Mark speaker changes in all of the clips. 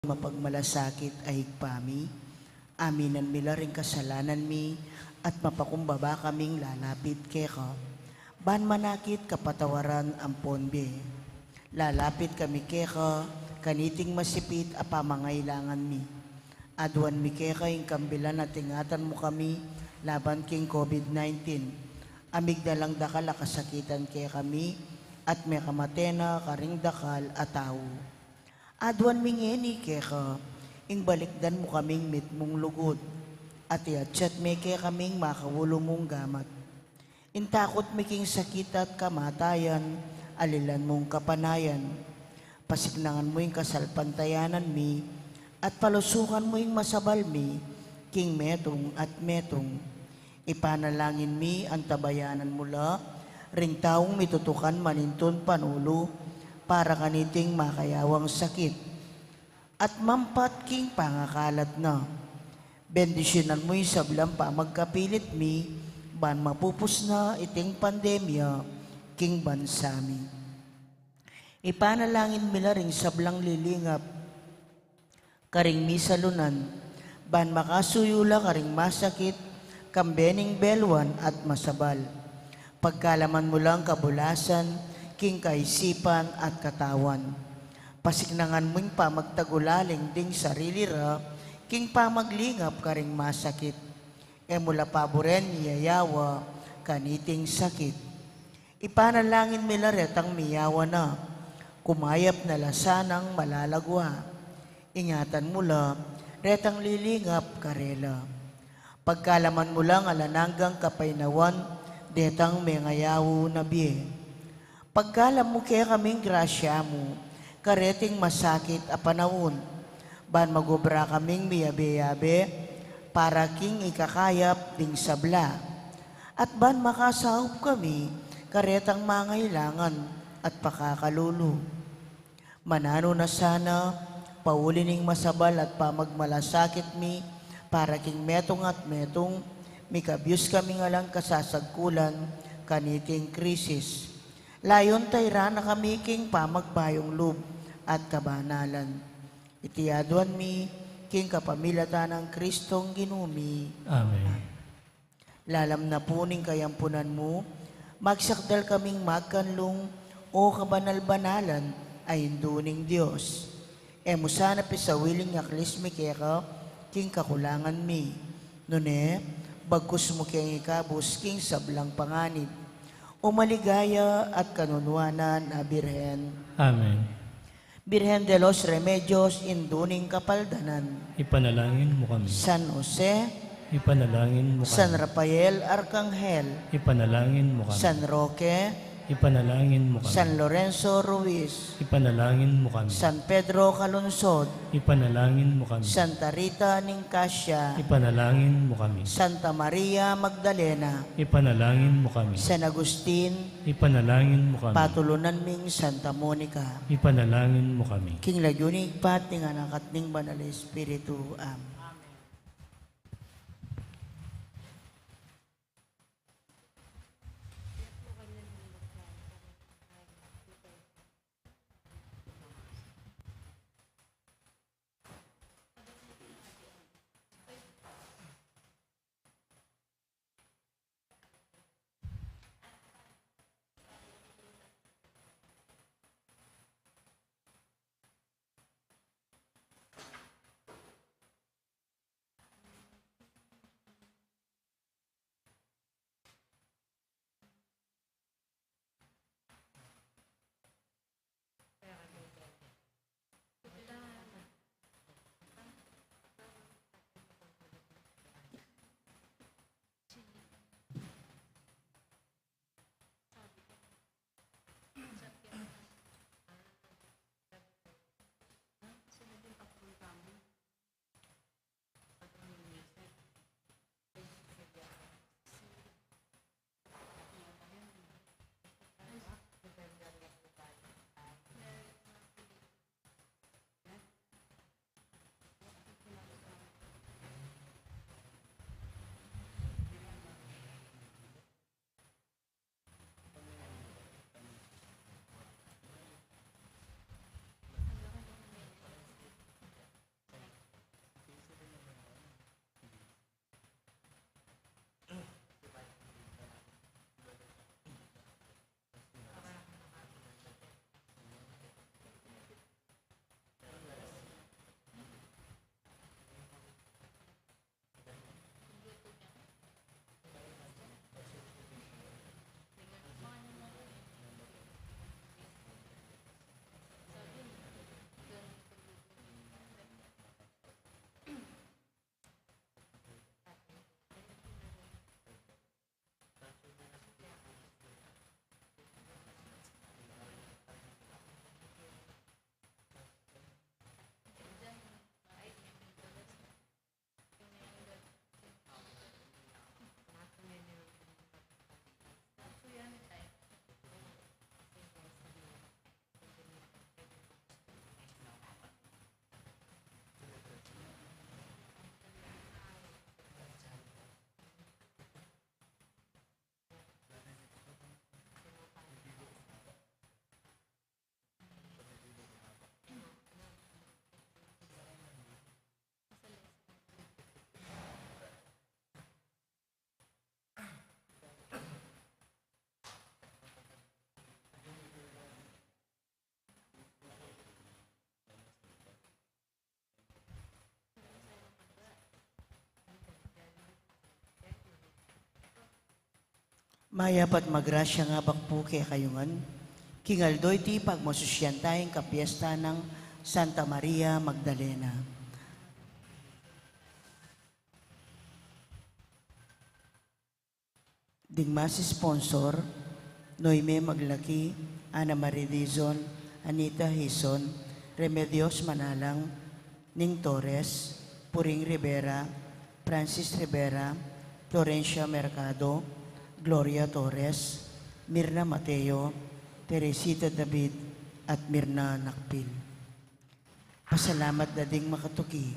Speaker 1: mapagmalasakit ay higpami, aminan mila ring kasalanan mi, at mapakumbaba kaming lalapit keka. Ban manakit kapatawaran ang ponbe. Lalapit kami keka, kaniting masipit a pamangailangan mi. Adwan mi keka yung kambilan at ingatan mo kami laban king COVID-19. Amig dalang dakal a kasakitan kaya kami, at may kamatena karing dakal at tao. Adwan mingeni keka, ing balikdan mo kaming mitmong lugod, at iatsyat me kaya kaming makawulo mong gamat. Intakot miking sakit at kamatayan, alilan mong kapanayan. Pasiknangan mo yung kasalpantayanan mi, at palusukan mo yung masabal mi, king metong at metong. Ipanalangin mi ang tabayanan mula, ring taong mitutukan maninton panulo, para kaniting makayawang sakit. At mampat king pangakalat na. Bendisyonan mo yung sablang pa magkapilit mi, ban mapupus na iting pandemya, king bansami. Ipanalangin mila ring sablang lilingap, karing misalunan, ban makasuyula karing masakit, kambening belwan at masabal. Pagkalaman mo lang kabulasan, king kaisipan at katawan. Pasiknangan mo yung pamagtagulaling ding sarili ra, king pamaglingap karing masakit. Mula paboren yayawa, kaniting sakit. Ipanalangin mila retang miyawa na, kumayap na lasanang malalagwa. Ingatan mo lang, retang lilingap karela. Pagkalaman mo lang alananggang kapainawan, detang may ngayaw na biye. Pagkalam mo kaya kaming grasya mo, kareting masakit a panahon, ban magubra kaming miyabe-yabe, para king ikakayap ding sabla. At ban makasahop kami, karetang mangailangan at pakakalulu. Manano na sana, paulining masabal at pamagmalasakit mi, para king metong at metong, mikabyus kami nga lang kasasagkulan, kaniting krisis. Layon tayra na kami king pamagbayong loob at kabanalan. Itiaduan mi, king kapamilatan ng Kristong ginumi.
Speaker 2: Amen.
Speaker 1: Lalam na puning kayampunan mo, magsakdal kaming magkanlong o kabanal-banalan ay induning Diyos. Emo sana pisawiling aklis mi keka, king kakulangan mi. Nune, bagkus mo kaya ikabos king sablang panganib. O maligaya at kanunwanan na Birhen.
Speaker 2: Amen.
Speaker 1: Birhen de los Remedios, induning kapaldanan.
Speaker 2: Ipanalangin mo kami.
Speaker 1: San Jose,
Speaker 2: Ipanalangin mo
Speaker 1: San
Speaker 2: kami.
Speaker 1: Rafael Arcangel,
Speaker 2: Ipanalangin mo kami.
Speaker 1: San Roque,
Speaker 2: Ipanalangin mo kami.
Speaker 1: San Lorenzo Ruiz,
Speaker 2: Ipanalangin mo kami.
Speaker 1: San Pedro Calungsod,
Speaker 2: Ipanalangin mo kami.
Speaker 1: Santa Rita Nicasio,
Speaker 2: Ipanalangin mo kami.
Speaker 1: Santa Maria Magdalena,
Speaker 2: Ipanalangin mo kami.
Speaker 1: San Agustin,
Speaker 2: Ipanalangin mo kami.
Speaker 1: patulunan ming Santa Monica.
Speaker 2: Ipanalangin mo kami.
Speaker 1: King lagyunig pati nga nakat ning Banal Espiritu. Amen. Mayapat magrasya nga bakpo kay kayungan. Kingaldoy ti pagmasusyan tayong kapiesta ng Santa Maria Magdalena. Digmas sponsor, Noime Maglaki, Ana Marie Dizon, Anita Hison, Remedios Manalang, Ning Torres, Puring Rivera, Francis Rivera, Florencia Mercado, Gloria Torres, Mirna Mateo, Teresita David, at Mirna Nakpil. Pasalamat na ding makatuki.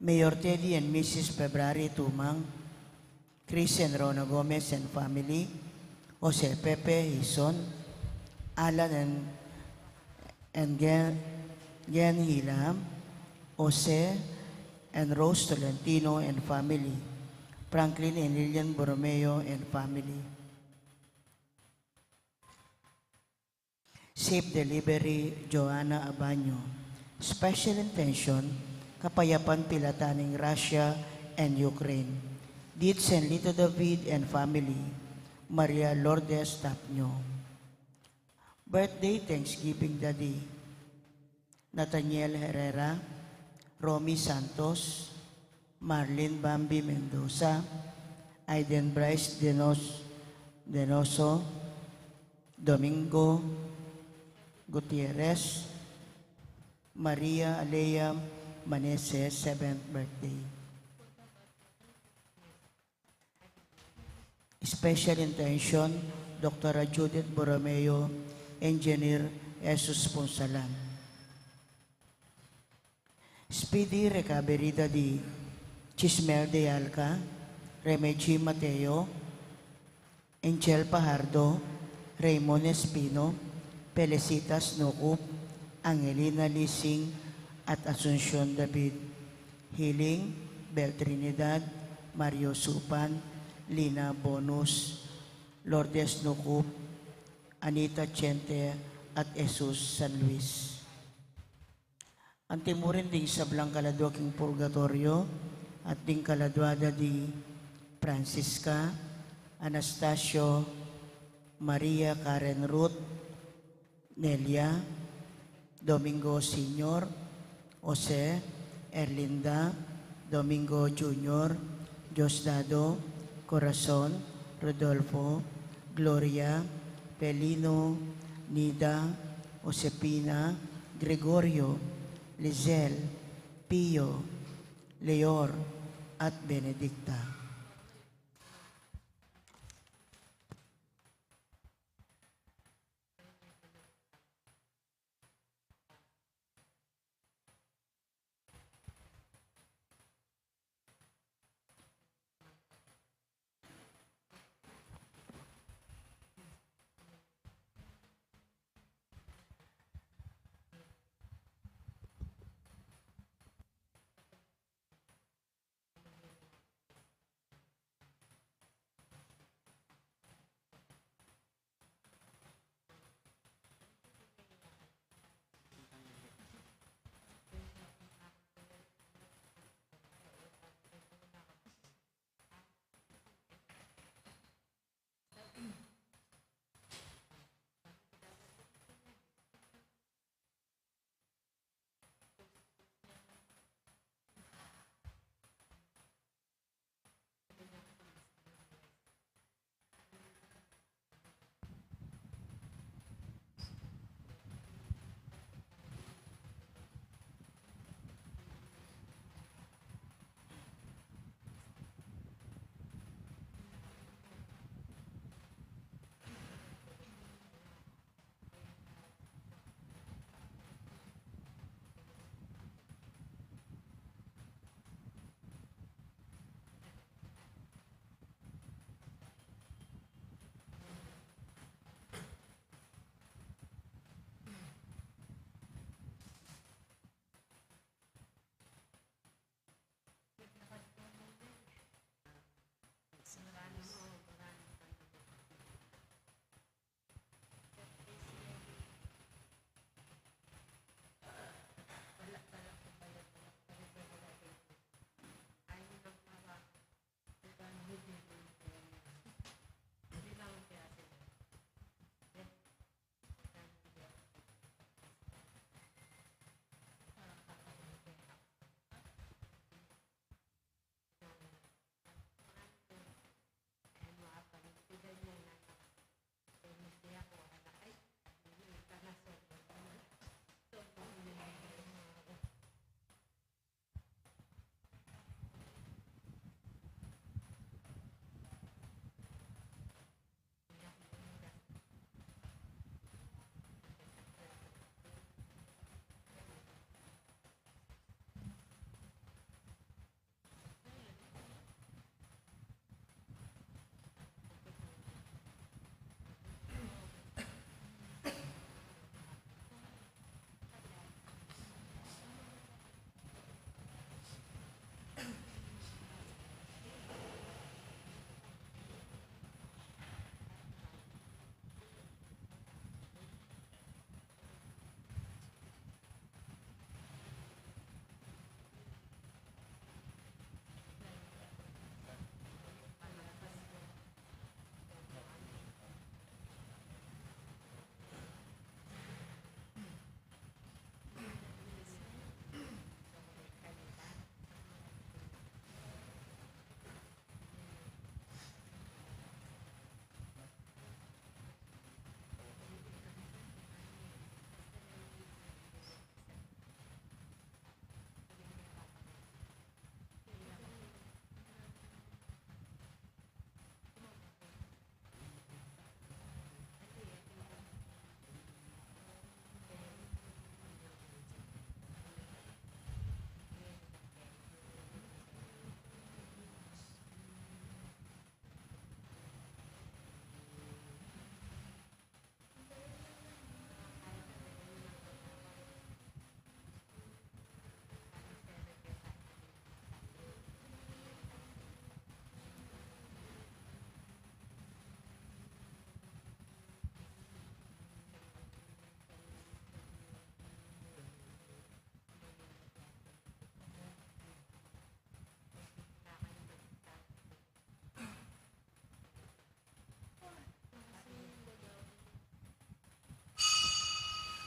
Speaker 1: Mayor Teddy and Mrs. February Tumang, Chris and Rona Gomez and family, Jose Pepe Hison, Alan and Gen Hilam, Jose and Rose Tolentino and family, Franklin and Lilian Borromeo and family. Safe Delivery, Joanna Abanyo. Special intention, Kapayapan Pilataning Russia and Ukraine. Deeds and Lito David and family, Maria Lourdes Tapnyo. Birthday Thanksgiving Daddy, Nathaniel Herrera, Romy Santos, Marlene Bambi Mendoza, Aiden Bryce Denoso, Domingo Gutierrez, Maria Alea Manese, 7th birthday. Special intention, Dr. Judith Borromeo, Engineer Jesus Ponsalan. Speedy recovery di Chismer de Alca, Remegi Mateo, Angel Pajardo, Raymond Espino, Felicitas Nukup, Angelina Lising, at Asuncion David. Healing, Bel Trinidad, Mario Supan, Lina Bonus, Lourdes Nukup, Anita Chente, at Jesus San Luis. Ang timurin ding sablang kaladwa king purgatorio at ding kaladwada di Francisca, Anastasio, Maria Karen Ruth, Nelia, Domingo Senior, Jose, Erlinda, Domingo Junior, Diosdado, Corazon, Rodolfo, Gloria, Pelino, Nida, Josepina, Gregorio, Lizel, Pio, Leor, at Benedicta.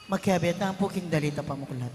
Speaker 1: Magkabit na ang puking dalita pamuklat.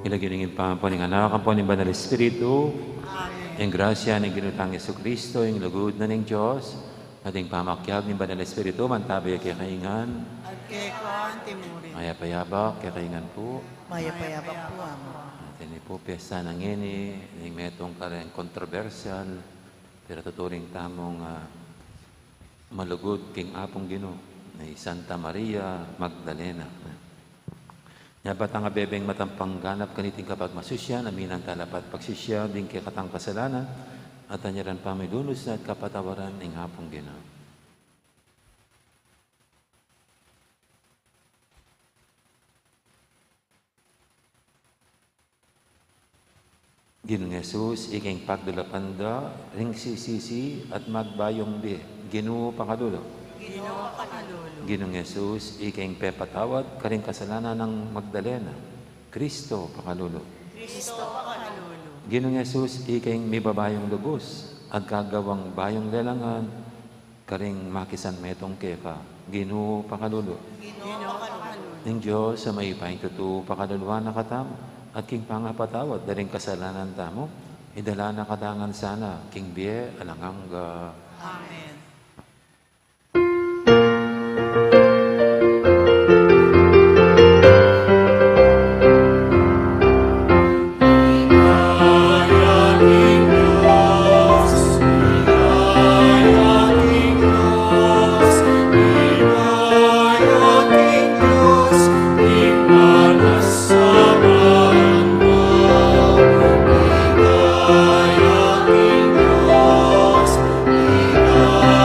Speaker 3: Ilagin ang po ng anak, ang po ng Banal Espiritu, ang grasya ng ginutang Yesu Kristo, yung lugod na ng Diyos, ating pamakyag ng Banal Espiritu, mantabay kay kaingan,
Speaker 1: At kay Kuan Timuri.
Speaker 3: mayapayabak kay kaingan po.
Speaker 1: Mayapayabak po ang
Speaker 3: Atin po, piyesta ng ini, ng metong kareng kontrobersyal, pero tuturing tamong malugod king apong Ginoo, ni Santa Maria Magdalena. Yabat ang abebeng matampang ganap kaniting kapag masusya, naminang talapat pagsisya, din kay katang kasalanan, at anyaran pa may dunos na at kapatawaran ng hapong Ginoo. Ginoong Jesus, iking pagdulapanda, ring sisisi at magbayong bi. Ginoo pakadulo. Ginoong Jesus, iking pepatawad, karing kasalanan ng Magdalena. Kristo pakalulo. Ginoong Jesus, iking may babayong lubos, at kagawang bayong lelangan, karing makisan metong keka. Ginoo pakalulo. Ning Diyos sa may pahintutu pakaluluan na katamo, at king pangapatawad, daring kasalanan tamo, idala na kadangan sana, king biye alangangga.
Speaker 1: Amen.
Speaker 4: Ikaw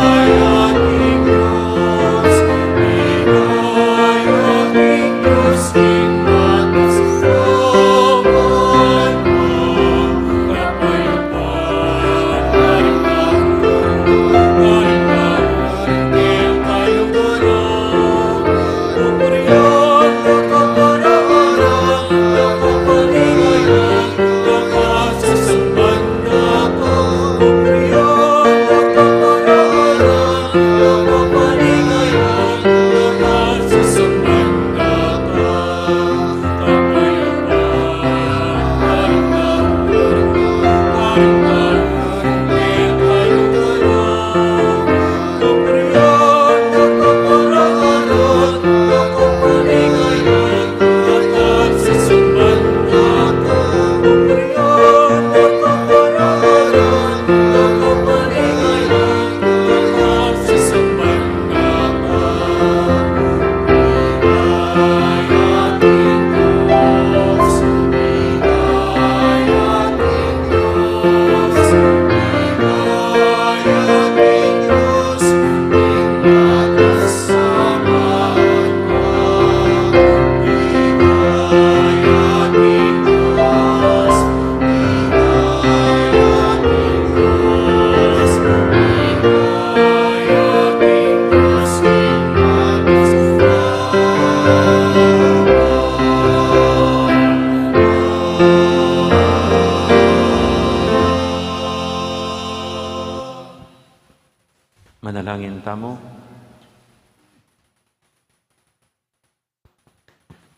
Speaker 3: mo.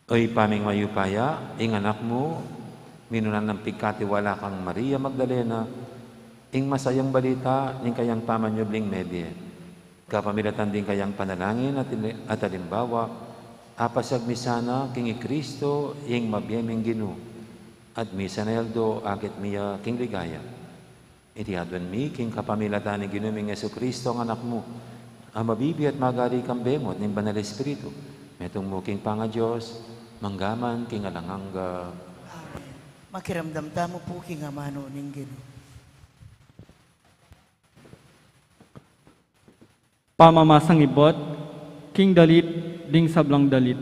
Speaker 3: Oy paming mayupaya, ing anak mo, minunan ng pigkatiwala kang Maria Magdalena, ing masayang balita, ing kayang pamanyubling medye. Kapamilatan din kayang panalangin at alimbawa, apasag misana king Kristo ing mabiyeming Ginu, at misa na yaldo agit miya king ligaya. Itiadwan mi king kapamilatan ni Ginuming Yesu Kristo ang anak mo, ang mabibi at magari kang bemot ng Banal Espiritu, metong mo king panga Diyos, manggaman king alanganga.
Speaker 1: Makiramdam tamo po king amano ning Ginoo.
Speaker 4: Pamamasang ibot, king dalit, ding sablang dalit.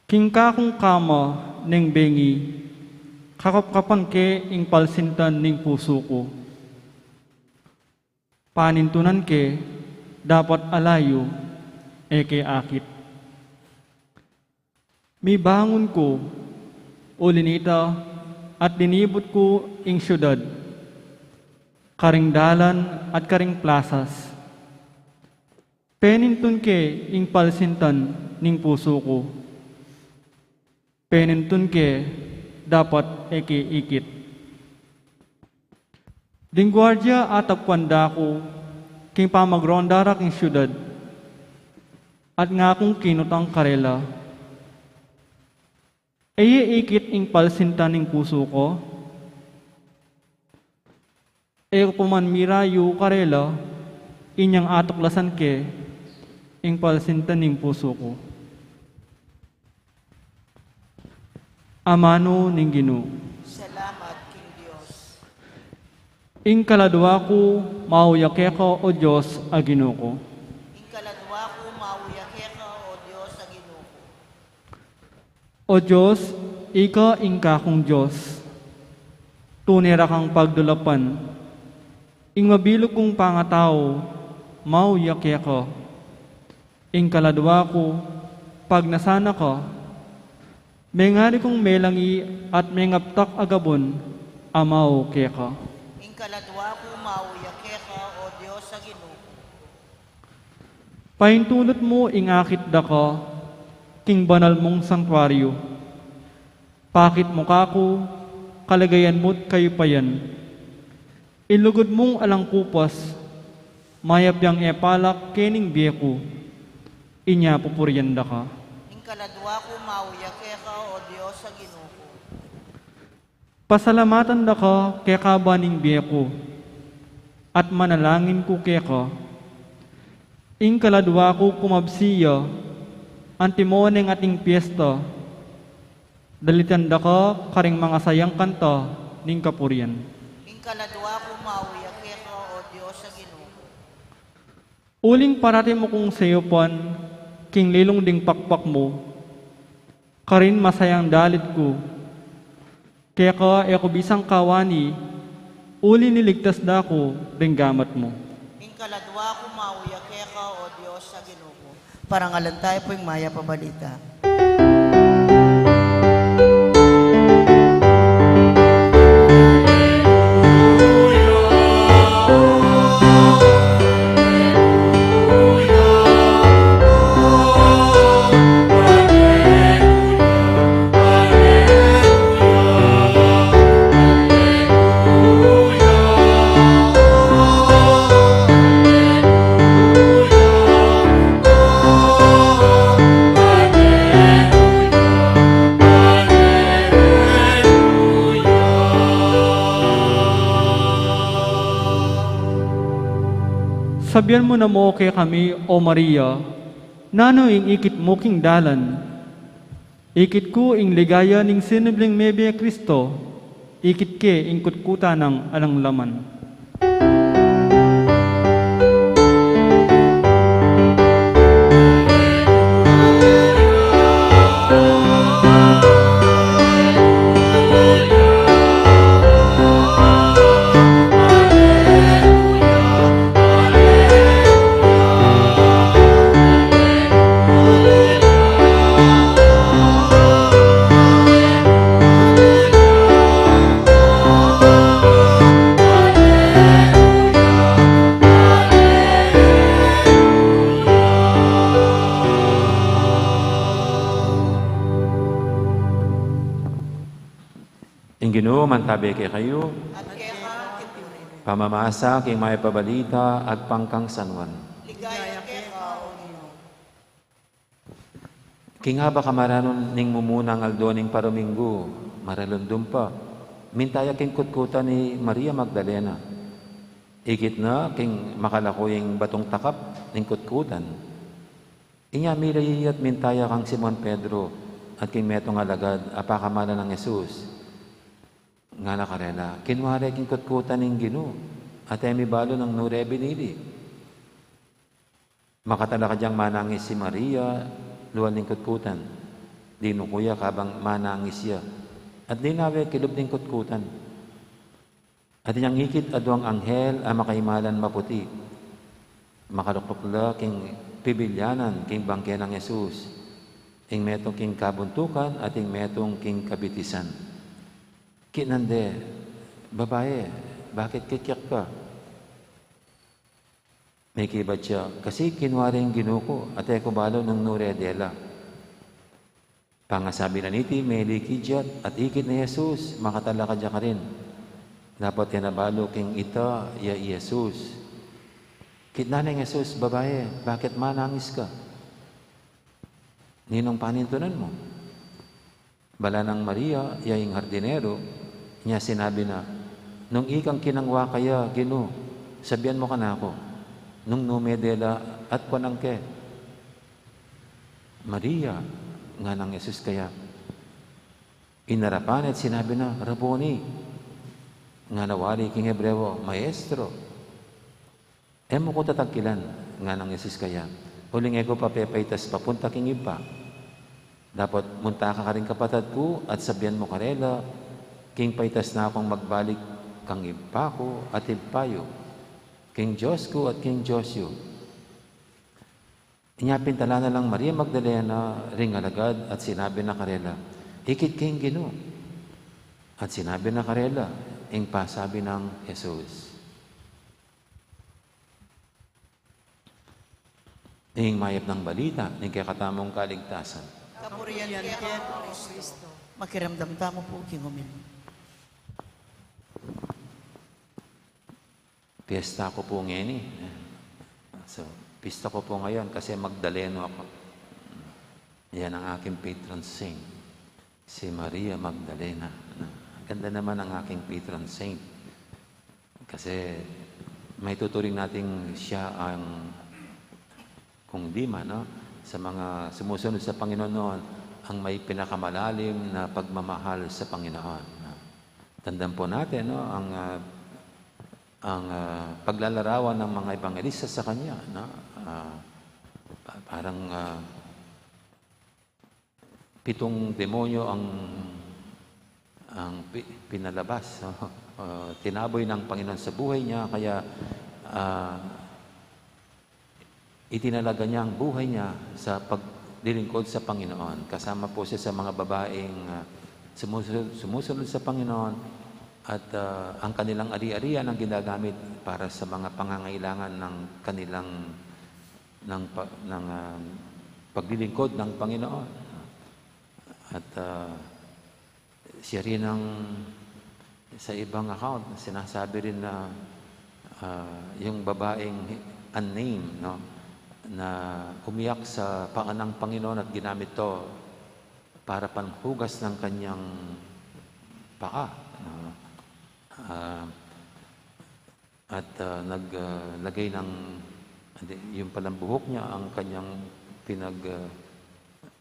Speaker 4: King kakong kama, ning bengi, kakapkapan ke, ing palsintan ning puso ko. Panintunan ke, dapat alayo, eke akit. Mi bangon ko, ulinita, at dinibot ko ing syudad, karing dalan at karing plasas. Penintun ke ing palsintan ning puso ko. Penintun ke dapat eke ikit. Ding gwardiya atap kwanda ko king pamagrondara king syudad at nga akong kinutang karela. Eye ikit ing palsintan ning puso ko. E kuman mirayu karela, inyang atuklasan ke, ing palsintan ning puso ko. Amano ning Ginoo.
Speaker 1: Salamat king Dios.
Speaker 4: Ing kaladwa ko, mauyake ko o Diyos a Ginoo ko.
Speaker 1: Ing kaladwa ko mauyake ka o Dios sa Ginoo ko.
Speaker 4: O Diyos, ika ing kakong Diyos. Tunira kang pagdulapan. Ing mabilog kong pangatao, mauyake ko. Ing kaladwa ko, pag nasana ko, may ngari kong melangi at may ngaptak agabon, amaw ke ka.
Speaker 1: Ing kaladwa ko mauyake ka o Dios sa Ginoo ko.
Speaker 4: Paintulot mo ing akit da ka, king banal mong sanktuaryo. Pakit mo kako, kalagayan mo't kayo pa yan. Ilugod mong alang kupas, mayap yang epalak kening biyeko, inya pupuryan da ka.
Speaker 1: Ing kaladwa ko mauyake ka o Dios sa Ginoo ko.
Speaker 4: Pasalamatan da ka kaya kabaning biyeko, at manalangin ko kaya ka. Ing kaladwa ko kumabsiya, antimoning ating piyesta, dalitan da ka karing mga sayang kanta ning kapurian.
Speaker 1: Ing kaladwa ko mauyake ka o Dios sa Ginoo ko.
Speaker 4: Uling parati mo kong sayopan, king lilong ding pakpak mo, karin masayang dalit ko. Kaya ka eko bisang kawani, uli niligtas da ko ding gamat mo.
Speaker 1: Ing kaladwa ko mauyake ka o Dios sa Ginoo ko. Parangalan tayo po yung maya pabalita.
Speaker 4: Sabihan mo na mo kay kami, O Maria, nano ing ikit mo king dalan. Ikit ko ing ligaya ning sinubling mebe Kristo, ikit ke ing kutkuta ng alang laman.
Speaker 3: Ginoo mantabi kay kayo, pamamasa kay may pabalita at pangkang sanwan. Kinga ba kamaranon ning mumunang aldo ning parominggo, maralundum pa, mintaya king kutkutan ni Maria Magdalena. Ikit na king makalakoying batong takap ning kutkutan. Inya mirayat mintaya kang Simon Pedro at king metong alagad apakamana ng Jesus. Nga nakarela, kinwari king kutkutan ning Ginoo at emi balo ng nure binili. Makatala ka diyang manangis si Maria, luwan ning kutkutan. Di no kuya kabang manangis siya. At di nawe kilub ning kutkutan. At niyang hikit adwang anghel ang makaimalan maputi. Makaluktukla king pibilyanan king bangke ng Jesus. Ing metong king kabuntukan at ing metong king kabitisan. Kinande, babae, bakit kikyak ka? May kibat siya, kasi kinwaring ginuko at eko balo ng nuredela. Pangasabi na niti, may likidjat at ikit na Jesus, makatalakadya ka rin. Dapat yanabalo king ita, ya Jesus. Kitna na Jesus, babae, bakit manangis ka? Ninong panintunan mo? Bala ng Maria, yaing hardinero, niya sinabi na, nung ikang kinangwa kaya, Ginoo, sabihan mo ka na ako. Nung numedela at panangke. Maria, nga ng Jesus kaya. Inarapan at sinabi na, Rabboni, nga nawari king Hebreo, Maestro. Emo ko tatagkilan, nga ng Jesus kaya. Huling eko papepaitas papunta king iba. Dapat munta ka rin kapatid ko at sabihan mo karela, king paitas na akong magbalik kang iba ko at ibayo. King Josco at King Josio. Inyapintala na lang Maria Magdalena ring alagad at sinabi na karela, ikit king Ginoo. At sinabi na karela, ing pasabi ng Jesus. Ing mayap ng balita, ing kakatamong kaligtasan.
Speaker 1: Kapuriyan kaya Kristo. Makiramdam tamo po, King Umin.
Speaker 3: Piyesta ko po ngayon eh. So, pista ko po ngayon kasi Magdaleno ako. Yan ang aking patron saint. Si Maria Magdalena. Ganda naman ang aking patron saint. Kasi may tuturing nating siya ang kung di man, no? Sa mga sumusunod sa Panginoon noon, ang may pinakamalalim na pagmamahal sa Panginoon. Tandaan po natin, no? Ang paglalarawan ng mga ebangelista sa Kanya, no? Parang 7 demonyo ang pinalabas. No? Tinaboy ng Panginoon sa buhay niya, kaya itinalaga niya ang buhay niya sa paglilingkod sa Panginoon. Kasama po siya sa mga babaeng sumusunod sa Panginoon. At ang kanilang ari-arian ang ginagamit para sa mga pangangailangan ng kanilang paglilingkod ng Panginoon. At siya rin sa ibang account, sinasabi rin na yung babaeng unnamed, no, na umiyak sa paa ng Panginoon at ginamit to para panhugas ng kanyang paa. At naglagay ng yung palang buhok niya ang kanyang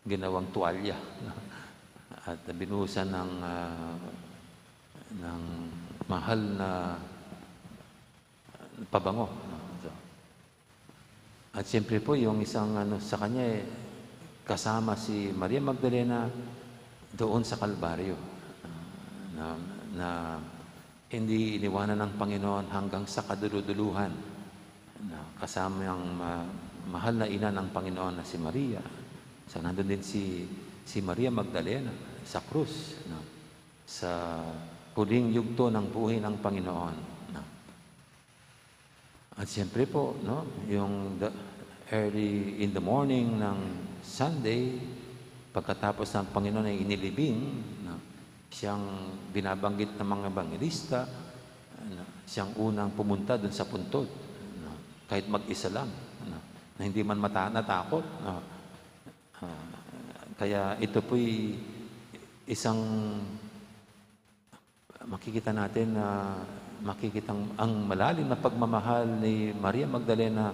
Speaker 3: ginawang tuwalya at binuhusan ng mahal na pabango. At siyempre po yung isang sa kanya kasama si Maria Magdalena doon sa Kalbaryo na hindi iniwanan ng Panginoon hanggang sa kaduluduluhan. Kasama ang mahal na ina ng Panginoon na si Maria. So, nandun din si Maria Magdalena sa krus, no? Sa huling yugto ng buhay ng Panginoon. No? At siyempre po, no? Yung early in the morning ng Sunday, pagkatapos ng Panginoon ay inilibing, no? Siyang binabanggit ng mga ebangelista, siyang unang pumunta dun sa puntod, kahit mag-isa lang, na hindi man natakot. Kaya ito po'y isang makikita natin na makikitang ang malalim na pagmamahal ni Maria Magdalena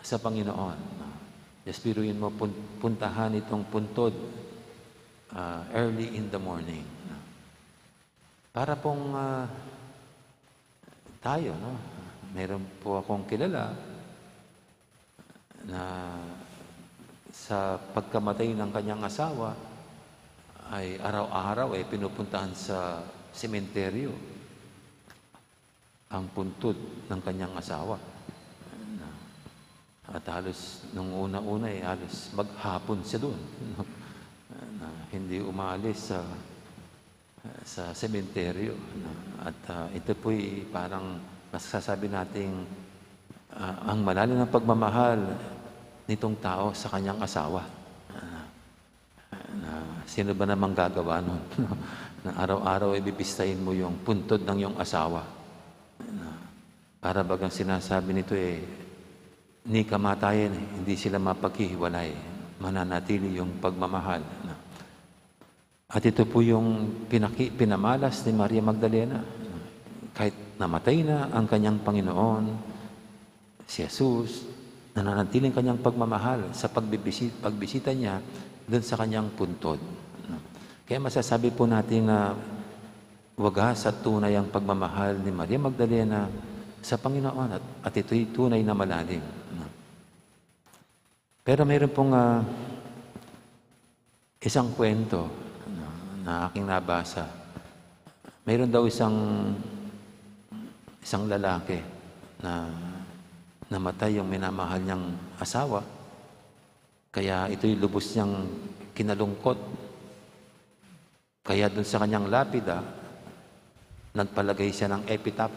Speaker 3: sa Panginoon. Just biruin mo, puntahan itong puntod early in the morning. Para pong tayo, no? Meron po akong kilala na sa pagkamatay ng kanyang asawa ay araw-araw ay pinupuntahan sa sementeryo ang puntod ng kanyang asawa. At halos, nung una-una ay halos maghapon siya doon. Na hindi umalis sa sementeryo. At ito po'y parang masasabi nating ang malalim ng pagmamahal nitong tao sa kanyang asawa. Sino ba namang gagawa nun? Na araw-araw ay bibistahin mo yung puntod ng iyong asawa. Para bagang sinasabi nito ni kamatayan, hindi sila mapaghihiwalay. Mananatili yung pagmamahal. At ito po yung pinamalas ni Maria Magdalena. Kahit namatay na ang kanyang Panginoon, si Jesus, nananatiling kanyang pagmamahal sa pagbisita niya doon sa kanyang puntod. Kaya masasabi po natin na wagas at tunay ang pagmamahal ni Maria Magdalena sa Panginoon at ito'y tunay na malalim. Pero mayroon pong isang kwento na aking nabasa. Mayroon daw isang lalaki na namatay yung minamahal niyang asawa. Kaya ito'y lubos niyang kinalungkot. Kaya doon sa kanyang lapida, nagpalagay siya ng epitaph.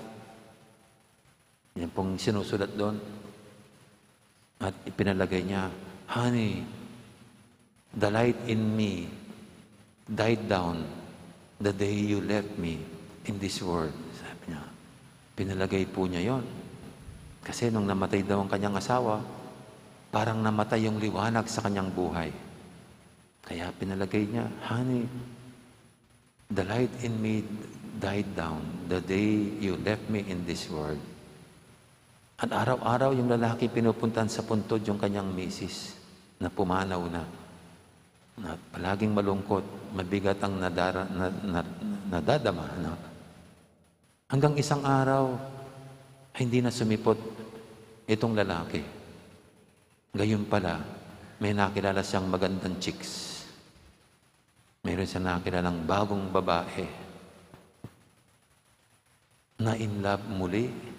Speaker 3: Yan pong sinusulat doon. At ipinalagay niya, "Honey, the light in me died down the day you left me in this world." Sabi niya. Pinalagay po niya yon. Kasi nung namatay daw ang kanyang asawa, parang namatay yung liwanag sa kanyang buhay. Kaya pinalagay niya, "Honey, the light in me died down the day you left me in this world." At araw-araw yung lalaki pinupuntahan sa puntod yung kanyang misis na pumanaw na palaging malungkot, mabigat ang nadadama. No? Hanggang isang araw, hindi na sumipot itong lalaki. Gayon pala, may nakilala siyang magandang chicks. Mayroon siyang nakilalang bagong babae na in love muli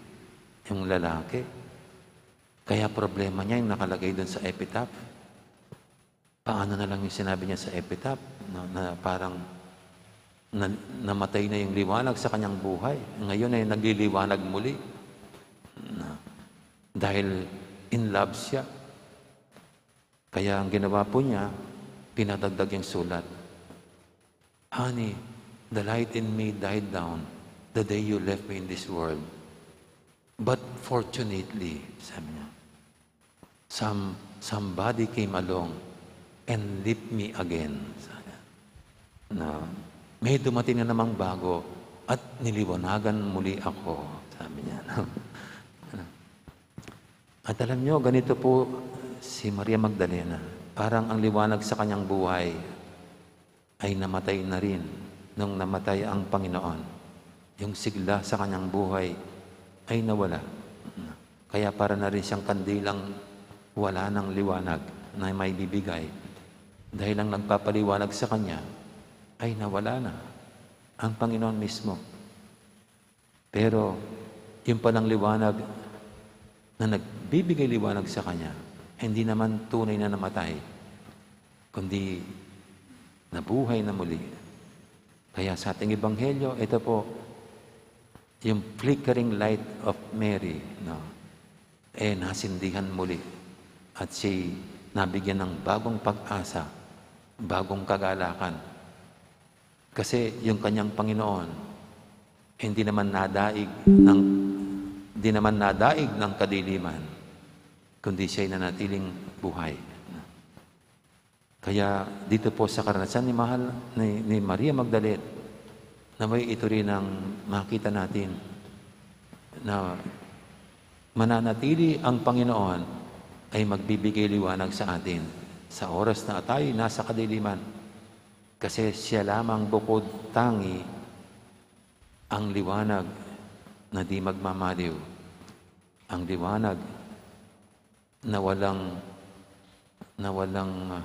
Speaker 3: yung lalaki. Kaya problema niya yung nakalagay doon sa epitaph. Paano na lang yung sinabi niya sa epitaph na parang namatay na yung liwanag sa kanyang buhay. Ngayon ay nagliliwanag muli. Dahil in love siya. Kaya ang ginawa po niya, pinadagdag yung sulat. "Honey, the light in me died down the day you left me in this world. But fortunately," sabi niya, somebody came along and lit me again." Sabi na may dumating na namang bago at niliwanagan muli ako. Sabi niya. At alam niyo, ganito po si Maria Magdalena. Parang ang liwanag sa kanyang buhay ay namatay na rin nung namatay ang Panginoon. Yung sigla sa kanyang buhay ay nawala. Kaya para na rin siyang kandilang wala ng liwanag na may bibigay. Dahil ang nagpapaliwanag sa kanya ay nawala na ang Panginoon mismo. Pero yung palang liwanag na nagbibigay liwanag sa kanya, hindi naman tunay na namatay, kundi nabuhay na muli. Kaya sa ating ebanghelyo, ito po, yung flickering light of Mary, nasindihan muli. At siya nabigyan ng bagong pag-asa, bagong kagalakan. Kasi yung kanyang Panginoon, hindi naman nadaig ng kadiliman, kundi siya'y nanatiling buhay. Kaya dito po sa karanasan ni Maria Magdalene, na may ito rin ang makita natin na mananatili ang Panginoon ay magbibigay liwanag sa atin sa oras na tayo nasa kadiliman. Kasi siya lamang bukod tangi ang liwanag na di magmamaliw. Ang liwanag na walang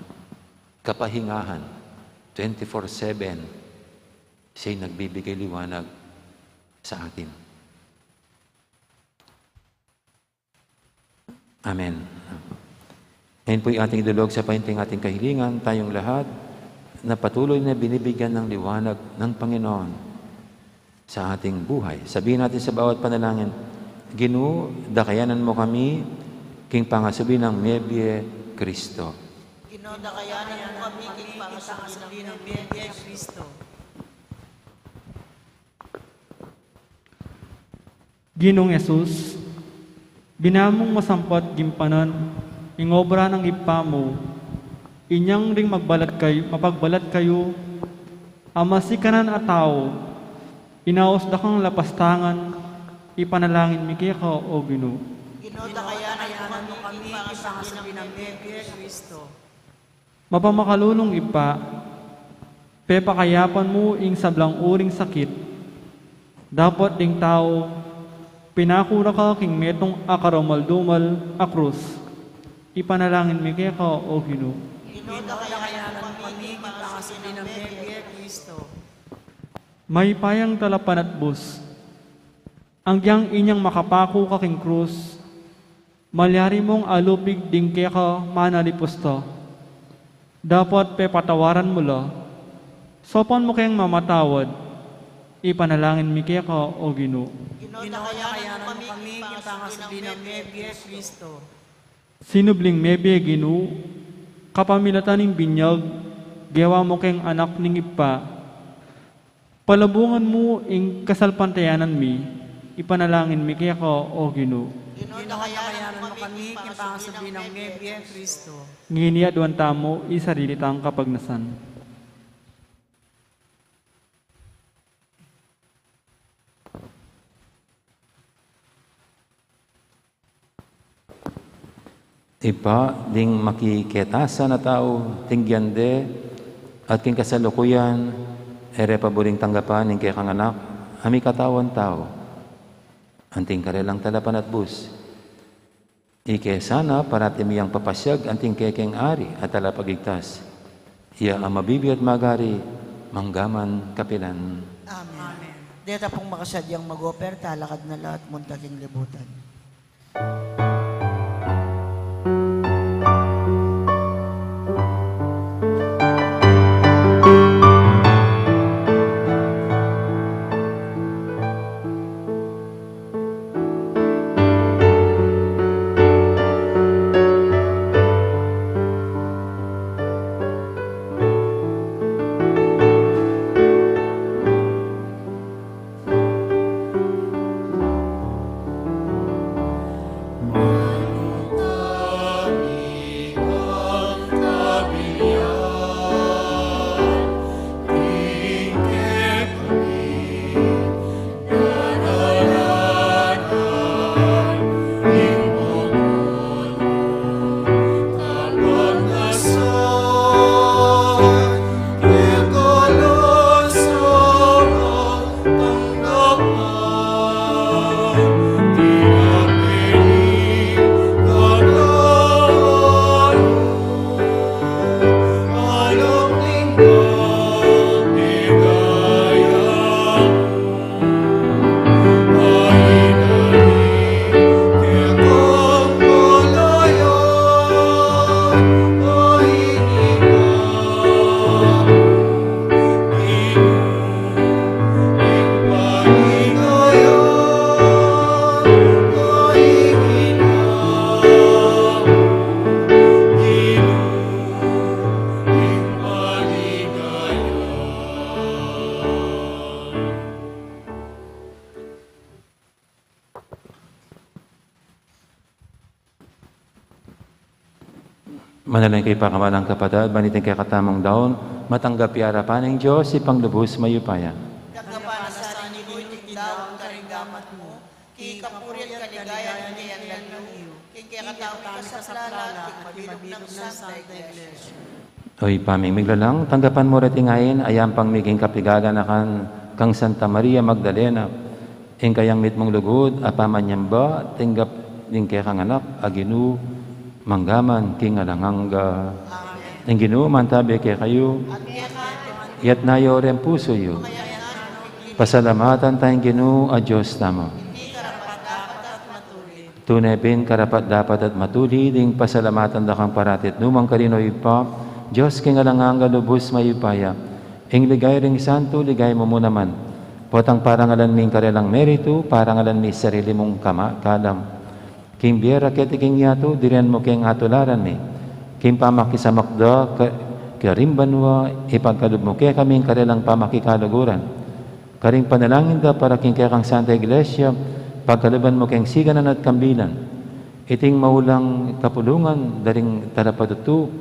Speaker 3: kapahingahan. 24/7 siya'y nagbibigay liwanag sa atin. Amen. Ngayon po'y ating idulog sa painting ating kahilingan, tayong lahat na patuloy na binibigyan ng liwanag ng Panginoon sa ating buhay. Sabihin natin sa bawat panalangin, Ginoo, dakayanan mo kami, king pangasubi ng Mebye Kristo.
Speaker 1: Ginoo, dakayanan mo kami, king pangasubi ng Mebye Kristo.
Speaker 4: Ginong Yesus, binamong masampat gimpanan, ingobra ng ipa mo, inyang ring mapagbalat kayo, amasikanan at tao, inaos da kang lapastangan, ipanalangin mi kaya ka o Ginoo.
Speaker 1: Ginoo, dakayanan mo kami, king pangasubi ng Mebye Kristo.
Speaker 4: Mapamakalulong ipa, pepakayapan mo ing sablang uring sakit, dapat ding tao, pinakura ka king metong akarumal-dumal akrus. Ipanalangin mi kaya ka o Ginoo.
Speaker 1: Ginoo, dakayanan mo kami, king pangasubi ng Mebye Kristo.
Speaker 4: May payang talapan at bus. Ang diyang inyang makapako ka king krus. Malyari mong alupig ding kaya ka manalipusta. Dapat pepatawaran mo la. Sopan mo kayang mamatawad. Ipanalangin mi kaya ka o Ginoo.
Speaker 1: Ginoo, dakayanan mo kami, king pangasubi ng Mebye Kristo.
Speaker 4: Sinubling mebye Ginoo, kapamilatan ng binyag, gawa mo kayong anak ning ipa. Palabungan mo ing kasalpantayanan mi, ipanalangin mi kaya ka o Ginoo.
Speaker 1: Ginoo, dakayanan mo kami, king pangasubi ng Mebye Kristo.
Speaker 4: Nginiya duwan tamo, isarili tang kapagnasan.
Speaker 3: Ipa, ding makiketasa na tao, tingyande, at king kasalukuyan, ere paboring tanggapan, ning kaya kang anak, ami katawan tao, anting karelang talapan at bus. Ike sana, parati miyang papasyag, anting kekeng ari, at talapagigtas. Iya ang mabibi at magari, manggaman kapilan.
Speaker 1: Amen. Dito pong makasadyang mag-operta, lakad na lahat, muntaking libutan.
Speaker 3: Manalangin kay pakawalang kapatid, banitin kay katamang daon, matanggap harapan ng Diyos, ipanglubos mayupaya.
Speaker 1: Nagkapana sa inibuitik daw ang karinggamat mo, kay kapuri at kaligayan ni ang lalo, kay kakatawag ka sa plala, kay mabilog ng Santa Iglesia.
Speaker 3: Oy, pamimigla lang, tanggapan mo ratingayin, ayang pang miging kapigaganakan kang Santa Maria Magdalena, ing kayang mitmong lugod, apamanyang ba, tinggap din kay kang anak, aginu, manggaman, king alanganga. Ing ginu, mantabi kay kayo, yat nayo rin puso yo. Pasalamatan tayong ginu, a Diyos tamo. Tunay bin, karapat dapat at matuli, ding pasalamatan da kang paratit, numang karinoy pa, Diyos king alanganga lubos mayupaya. Ing ligay ring santo, ligay mo naman. Potang parangalan ming karelang merito, parangalan mi sarili mong kalam. Kim biera ketiking yato, dirian mo keng atularan mi. Kim pamakisamakda, karimbanwa, ipagkalub mo kaya kaming karelang pamakikaluguran. Karing panalangin da para king kang Santa Iglesia, pagkaluban mo keng siganan at kambilan. Iting maulang kapulungan, daring tarapatutu,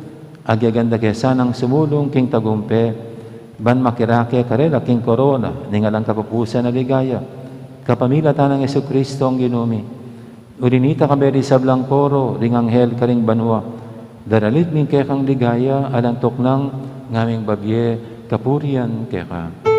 Speaker 3: agyaganda kaya sanang sumulong king tagumpe, ban makirake karela king korona, ningalang kapupusan na ligaya. Kapamila tanang Yesu Kristo ang ginumi. Urinita kaberi sablang koro, ring anghel karing banwa. Daralit min kekang ligaya, alantok ng ngaming babye, kapurian keka.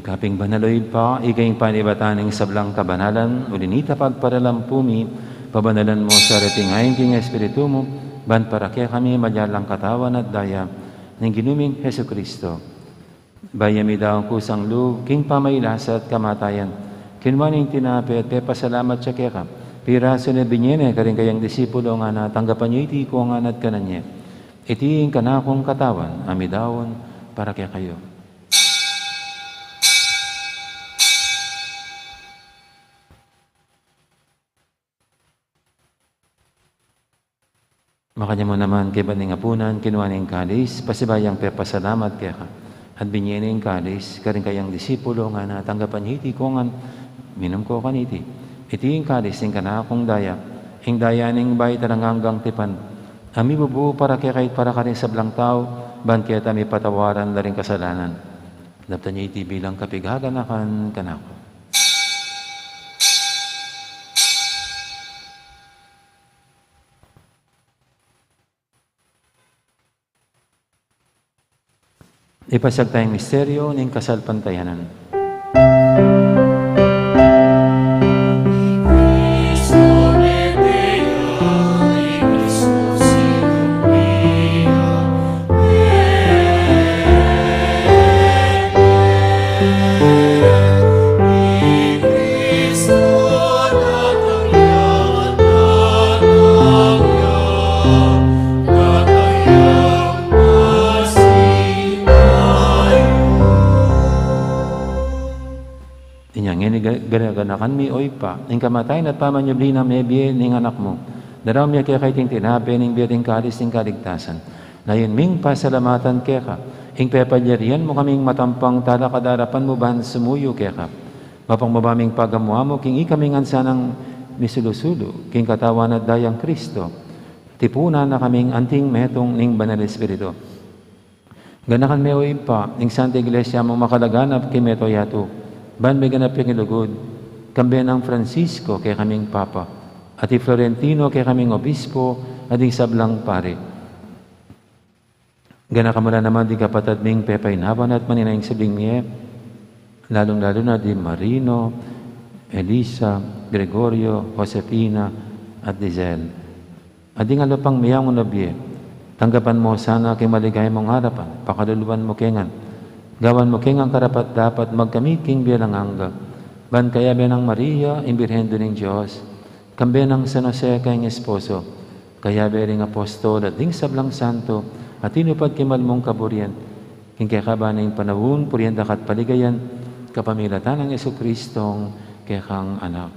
Speaker 3: Kaping banaloy pa, ikayong panibataning sablang kabanalan, ulinita pagparalampumi, pabanalan mo sa retingayin king Espiritu mo, ban para kaya kami madyalang katawan at daya, ng ginuming Heso Kristo. Bayami daw ang kusang lug, king pamailasa at kamatayan, kinwaning tinapi at pasalamat siya kaya ka, piraso na binyene, karing kayang disipulo nga na, tanggapan niyo iti ko nga nat kananya, itiing kanakong katawan, amidawon, para kaya kayo. Makanya mo naman kay baning apunan, kinuha ng kalis, pasibayang pasalamat kaya ka. At binyening kalis, karing kayang disipulo nga na tanggapan hiti ko nga, minum ko kaniti. Iti yung kalis, yung kanakong daya, yung daya ng bay taranganggang tipan. Ami bubu para kaya kahit para ka rin sa blang tao, ban kaya tami patawaran na rin kasalanan. Lapta niya iti bilang kapigaganakan kanako. Ipasag tayong misteryo ng kasalpantayanan. Ganakan mi oy pa, ning kamatayan at pamanyabli na mebye ning anak mo, Daramya kaya kay ting tinabi ning biyating kalis ng kaligtasan. Nayon ming pasalamatan kaya ka. Ing pepalyarian mo kaming matampang talakadarapan mo ban sumuyo kaya ka. Mapang mabaming pagamuamo king ikaming ansanang misulusulo, king katawan at dayang Kristo. Tipunan na kaming anting metong ning banal Espiritu. Ganakan meo impa, ning Santa Iglesia mong makalaganap kay meto yato. Ban may ganap yung ilugod. Kambiyan ang Francisco kay kaming Papa. At i Florentino kay kaming Obispo at ing sablang pare. Ganakamula naman di kapatad ming Pepay Naban at maninayang sabling niya. Lalong-lalo na di Marino, Elisa, Gregorio, Josefina, at Dizel. At di nga lupang miyang unabye, tanggapan mo sana kay maligay mong harapan, pakaluluan mo kengan. Gawan mo kengang karapat dapat magkamiking bilang angga. Ban kaya bilang Maria, imbirhen ng Diyos, kambiyan ng San Jose kayong esposo, kaya bilang apostol at ding sablang santo, at tinupad kimal mong kaburian, king kaya kabaning panahon, puriyan dakat paligayan, kapamilatan ng Yesu-Kristong kekang anak.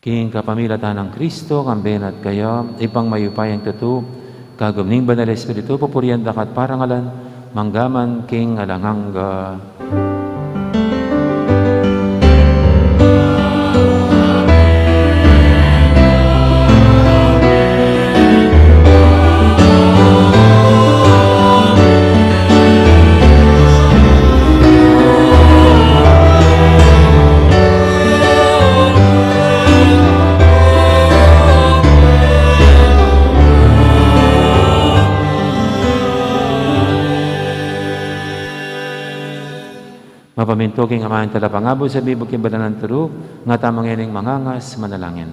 Speaker 3: King kapamilatan ng Kristo, kamben at kayo, ipang mayupayang tutu, kagumning banal Espiritu, pupurian dakat parangalan, manggaman king alangangga. Mapamintoging amahan talapangabo sa bibog kibalan ng turo, nga tamang yaning mangangas manalangin.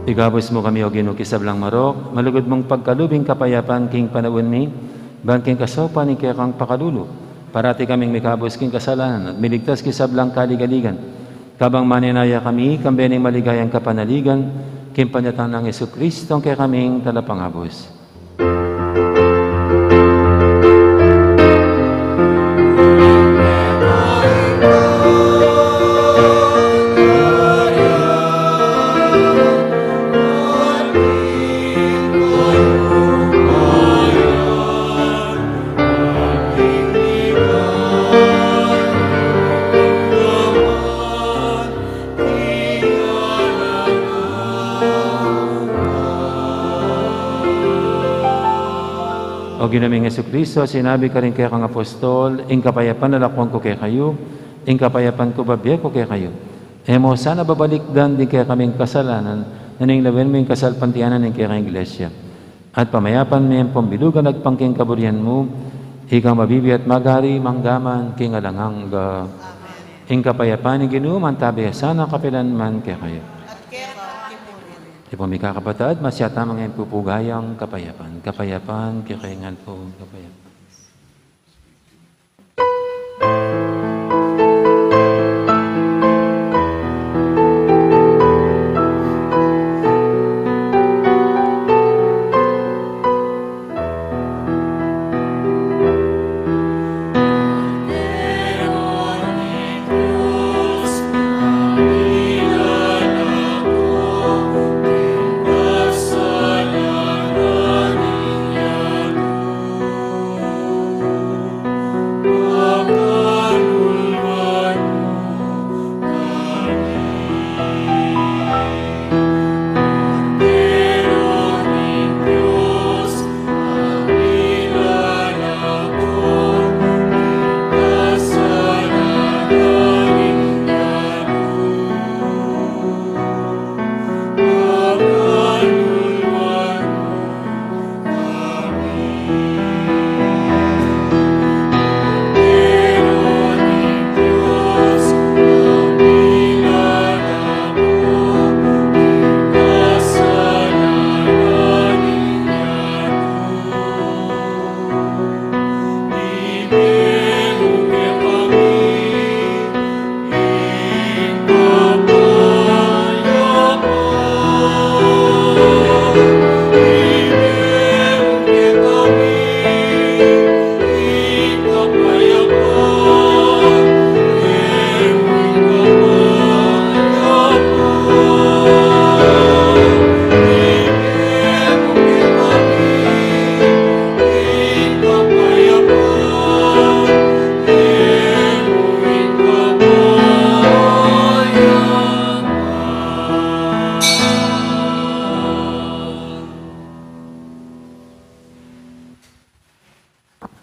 Speaker 3: Igabos mo kami o ginukisablang marok, malugod mong pagkalubing kapayapan king panawin mi, bangking kasopa ni kaya kang pakalulo, parati kaming mikabos king kasalanan at miligtas kisablang kaligaligan. Kabang maninaya kami, kambening maligayang kapanaligan, king panyatan ng Yesu-Kristo kaya kaming talapangabos. O ginaming Yesu-Kristo, sinabi ka rin kaya kang apostol, ing kapayapan nalakwang ko kaya kayo, ing kapayapan ko babye ko kaya kayo. Emo, sana babalikdan din kaya kaming kasalanan, naning lawin mo yung kasalpantianan ng kaya kang iglesia. At pamayapan mo yung pambilugan at pangking kaburihan mo, ikaw mabibi at magari, manggaman, kingalangang ga. Ing kapayapaan ni Ginoo, mantabi sana kapilan man kaya kayo.
Speaker 1: At kaya ka, kipurin.
Speaker 3: Di po may kakapatad, masyata mga pupugayang kapayapan. Kapayapan, kikaingan po, kapayapan.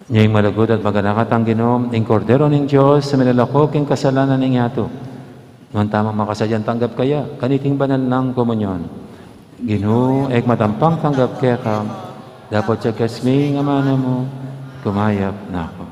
Speaker 3: Ngayong malagod at maganakat ang Ginoo, ing kordero ning Diyos, sa milalakok ing kasalanan ning yato. Nung tamang makasadyan tanggap kaya, kaniting banal ng komunyon. Ginoo, ek matampang tanggap kaya ka, dapat sa kasmi nga mana mo, kumayap na ako.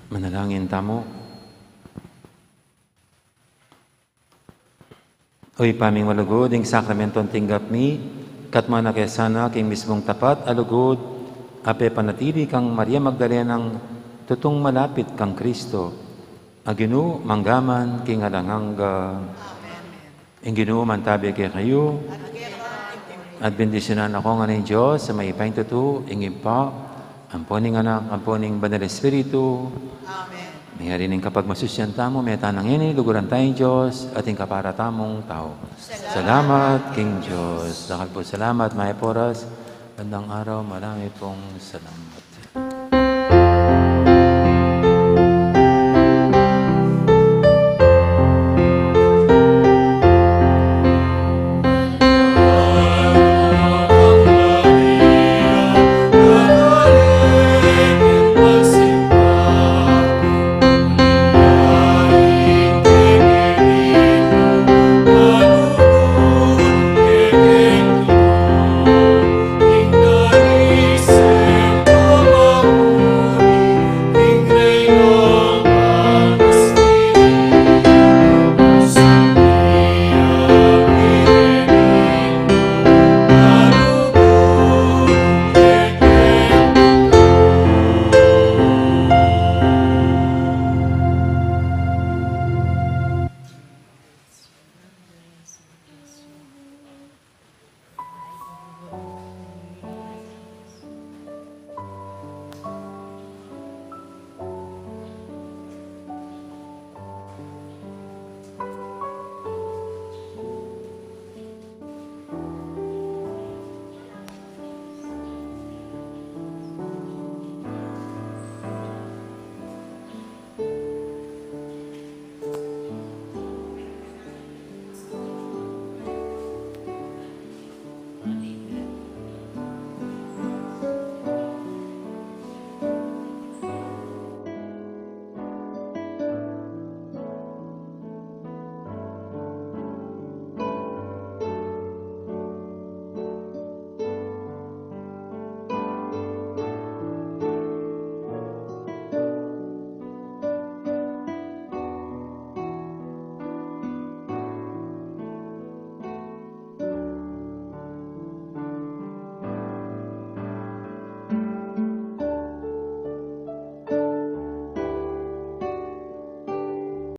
Speaker 3: Manalangin tamo. Uy, paming malugod, ing sakramenton tinggap mi, kat mga nakesana, king mismong tapat, alugod, ape panatili kang Maria Magdalena ng tutong malapit kang Kristo. Aginu, manggaman, king alangangga. Ing Ginoo mantabi kay kayo, at bendisyonan ako nga ng Diyos sa may ipaintutu, ingin pa, amponing anak, amponing banal Espiritu.
Speaker 1: Amen.
Speaker 3: May harining kapag masusyan tamo, may tanang ini, luguran tayong Diyos, ating kapara tamong tao. Salamat, King Diyos. Dakal po salamat, may poras. Bandang araw, marami pong salamat.